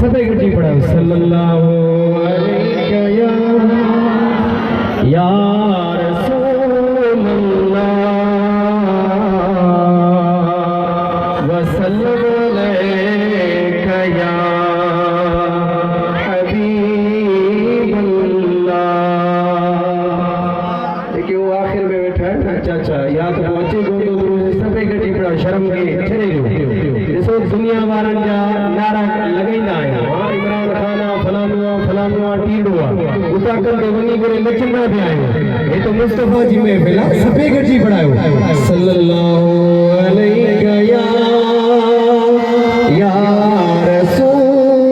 सबे गड्डी पढ़ाओ सल्लल्लाहु अलैहि या रसूलल्लाह व सल्लल्लाहु अलैका या हबीबल्लाह। देखिए वो आखिर में बैठा है ना चाचा, या तो पहुंचे गोदो सबे गड्डी पढ़ाओ शर्म के छड़े ॾिसो दुनिया वारनि जा नारा लॻाईंदा आहिनि, इमरान खान फलाणो फलाणो टीडो उतां कंदे वञी करे नचंदा पिया आहियूं। हे तो मुस्तफा जी महफ़िल आहे, सभई गॾिजी पढ़ायो सल्लल्लाहु अलैका या रसूलल्लाह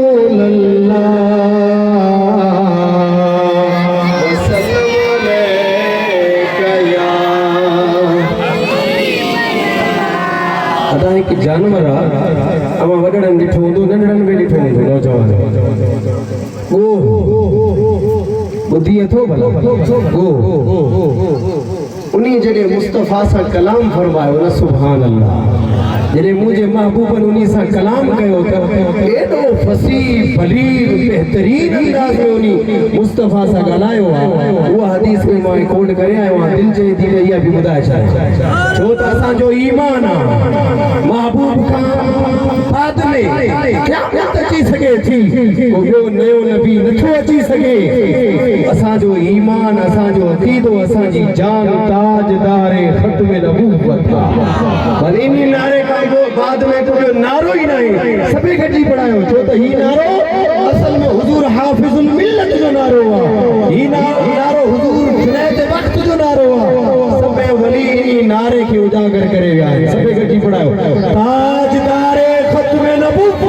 वसल्लम अलैका या। अदा हिकु जानवर आहे, अमा वॾड़नि ॾिठो हूंदो नंढड़नि में ॾिठो हूंदो नौजवान बुद्धि अथो भला उन्हीं जॾहिं मुस्तफ़ा सां कलाम फरमायो न सुभान अल्लाह, जॾहिं मुंहिंजे महबूबनि उन्हीं सां कलाम कयो त एॾो फसीह बलीग बहितरीन अंदाज़ में उन्हीं मुस्तफ़ा सां ॻाल्हायो आहे। उहा हदीस में मां कोड करे आयो आहियां, दिलि चए थी त इहा बि ॿुधाए छॾ, छो त असांजो ईमान आहे महबूब खां बाद में क़यामत अची सघे थी, को ॿियो नयो नबी नथो अची सघे। असांजो ईमान, असांजो अक़ीदो, असांजी जान ताजदारे ख़त्म नबूवत आहे। पर इन नारे खां बाद में को नारो ही नहीं, सभी गड्डी पढ़ायो, छो त ही नारो असल में हुजूर हाफिजुल मिल्लत जो नारो आहे। ही नारो हुजूर जुनैद वक्त जो नारो आहे। सभे वली इन नारे खे उजागर करे विया आहिनि, सभी गड्डी पढ़ायो ताजदारे ख़त्म नबूवत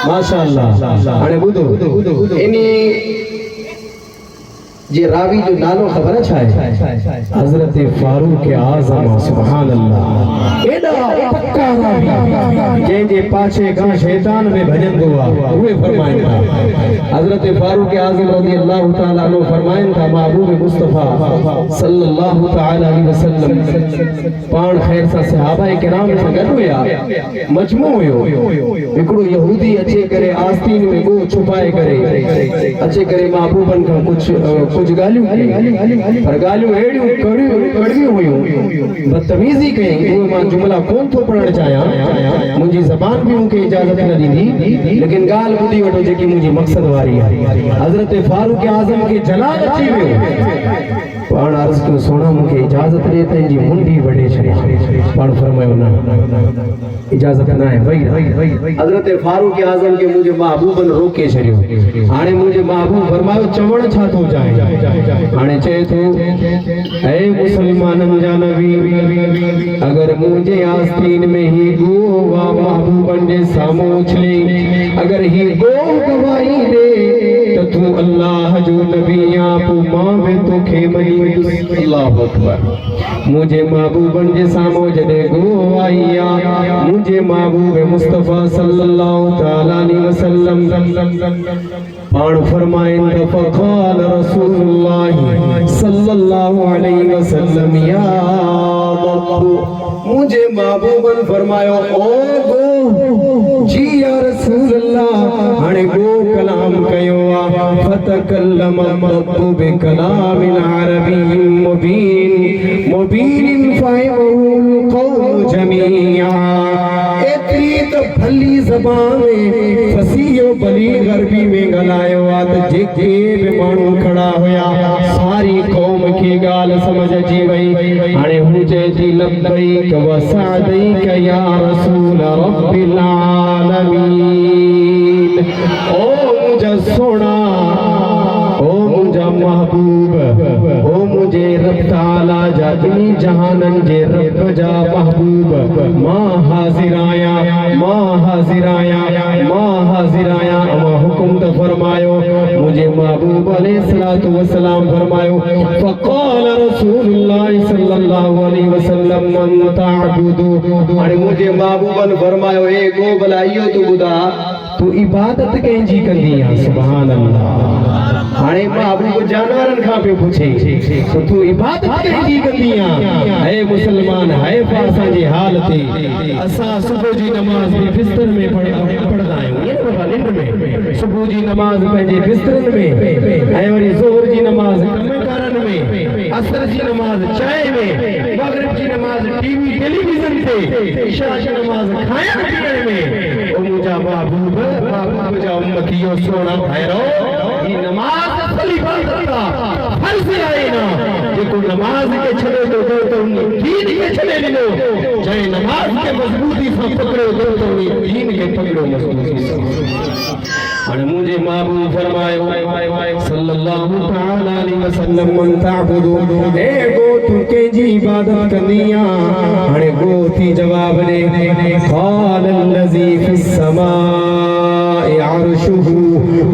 माशाअल्लाह। हाणे ॿुधो इन जे रावी जो नालो ख़बर छा आहे? हज़रत फारूक आज़म सुभान अल्लाह। एॾा पक्का रावी जंहिंजे पाछे खां शैतान में भॼंदो आहे, उहे फरमाइनि था हज़रत फारूक आज़म रज़ी अल्लाह ताला अन्हु फरमाइनि था महबूब मुस्तफ़ा सल्लल्लाहु ताला अलैहि वसल्लम पाण ख़ैर सां सहाबा किराम सां गॾु हुया, मजमू हुयो। हिकिड़ो यहूदी अचे करे आस्तीन में गो छुपाए करे अचे करे महबूबनि खां कुछ गालियूं कई, पर गालियूं अहिड़ियूं कड़वियूं हुयूं, बदतमीज़ी कई। उहे मां जुमला कोन थो पढ़णु चाहियां, मुंहिंजी ज़बान बि मूंखे इजाज़त न ॾींदी, लेकिन ॻाल्हि ॿुधी वठो जेकी मुंहिंजी मक़सद वारी आहे। हज़रत फारूक आज़म खे जलाल अची वियो, पाण अर्ज़ कयो सोना मूंखे इजाज़त ॾे त हिनजी मुंडी वढे छॾे। पाण फरमायो न इजाज़त न आहे। वई हज़रत फारूक आज़म खे मुंहिंजे महबूबनि रोके छॾियो। हाणे मुंहिंजे महबूब फरमायो चवणु छा थो चाहे? हाणे चए थो ऐ मुसलमाननि जा नबी, अगर मुंहिंजे आस्तीन में ही गो वा महबूबनि जे साम्हूं उछले, अगर ही गो गवाही ॾे त तूं अल्लाह जो नबी या पोइ मां बि तोखे मञी वठुसि। अल्लाहु अकबर। मुंहिंजे महबूबनि जे साम्हूं जॾहिं गो आई आहे, मुंहिंजे महबूब मुस्तफ़ा सल्लल्लाहु ताला अलैहि वसल्लम पाण फरमाइनि त फ़क़ाल रसूलुल्लाह सल्लल्लाहु अलैहि वसल्लम या मुझे महबूबन फरमायो ओ गो जी या रसूल अल्लाह। हाणे गो कलाम कयो आ, फतकल्लम रब्बु बिकलामिन अरबिय्यिन मुबीन फ़ाहिमहुल क़ौम जमीआ। एतरी त भली ज़बान में फसीह भली अरबी में ॻाल्हायो आ त जेके बि माण्हू खड़ा हुया सारी क़ौम खे ॻाल्हि समझ अची वई। हाणे हू चए थी लब्बैक व सअदैक या रसूल रब्बिल आलमीन। ओ मुंहिंजा सोना, ओ मुंहिंजा महबूब, ओ मुंहिंजे रब ताला जा इन्हीं जहाननि जे रब जा महबूब, मां हाज़िर आहियां, मां हाज़िर आहियां, मां हाज़िर आहियां। अमा हुकुम त फरमायो। मुंहिंजे महबूब अलैहिस्सलातु वस्सलाम फरमायो फ़क़ाल रसूलुल्लाह सल्लल्लाहु अलैहि वसल्लम मन तअबुदु। हाणे मुंहिंजे महबूबनि फरमायो ए गो भला इहो तूं ॿुधा तू इबादत कंहिंजी कंदी आहे सुभान अल्लाह हाणे महबूब जानवरनि खां पियो पुछे तो तू इबादत कंहिंजी कंदी आहे हे मुसलमान है असां जी हाल ते असां सुबुह जी नमाज़ भी बिस्तर में पढ़दा आहियूं ये बाबा निंड में सुबुह जी नमाज़ पंहिंजे बिस्तरनि में ऐं वरी ज़ोहर जी नमाज़ कमकारनि में असर जी नमाज़ चाय में मगरिब जी नमाज़ टीवी टेलीविजन ते इशा जी नमाज़ खाइण पीअण में ओ मुंहिंजा महबूब जा उम्मतियो सोना भाइरो ही नमाज़ असली इबादत आहे फर्ज़ आहे ना जेको नमाज़ के छॾे थो तो दीन के छॾे ॾिनो जंहिं नमाज़ के मज़बूती सां पकड़ियो तो दीन के पकड़ियो मज़बूती सां हाणे मुंहिंजे महबूब फरमायो सल्लल्लाहु तआला अलैहि वसल्लम मन ताबुदु ए गो तू कंहिंजी इबादत कंदी आहे हाणे गो थी जवाब ॾे क़ाल अल्लज़ी फिस समाए अर्शुहु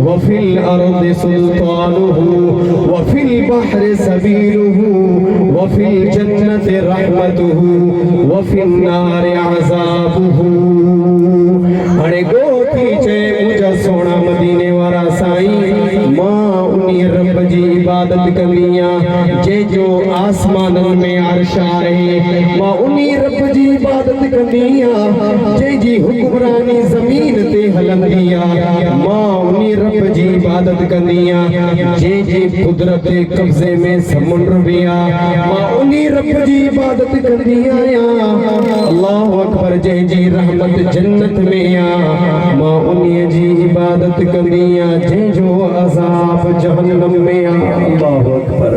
व फिल अर्दि सुल्तानुहु व फिल बहरि सबीलुहु व फिल जन्नति रहमतुहु व फिन नारि अज़ाबुहु हाणे गो थी चए मुंहिंजा सोना मदीने वारा साईं मां उन्हीं रब जी इबादत कंदी आहियां जंहिंजो आसमाननि में अर्श आहे मां उन्हीं रब जी इबादत कंदी आहियां जंहिंजी हुक्मरानी ज़मीन ते हलंदी आहे मां उन्हीं रब जी इबादत कंदी आहियां जंहिंजी कुदरत जे कब्ज़े में समुंड बि आहे मां उन्हीं रब जी इबादत कंदी आहियां अल्लाहु अकबर जंहिंजी रहमत जन्नत में आहे मां उन्हीं जी इबादत कंदी आहियां जंहिंजो अज़ाब जहन्नम में आहे अल्लाहु अकबर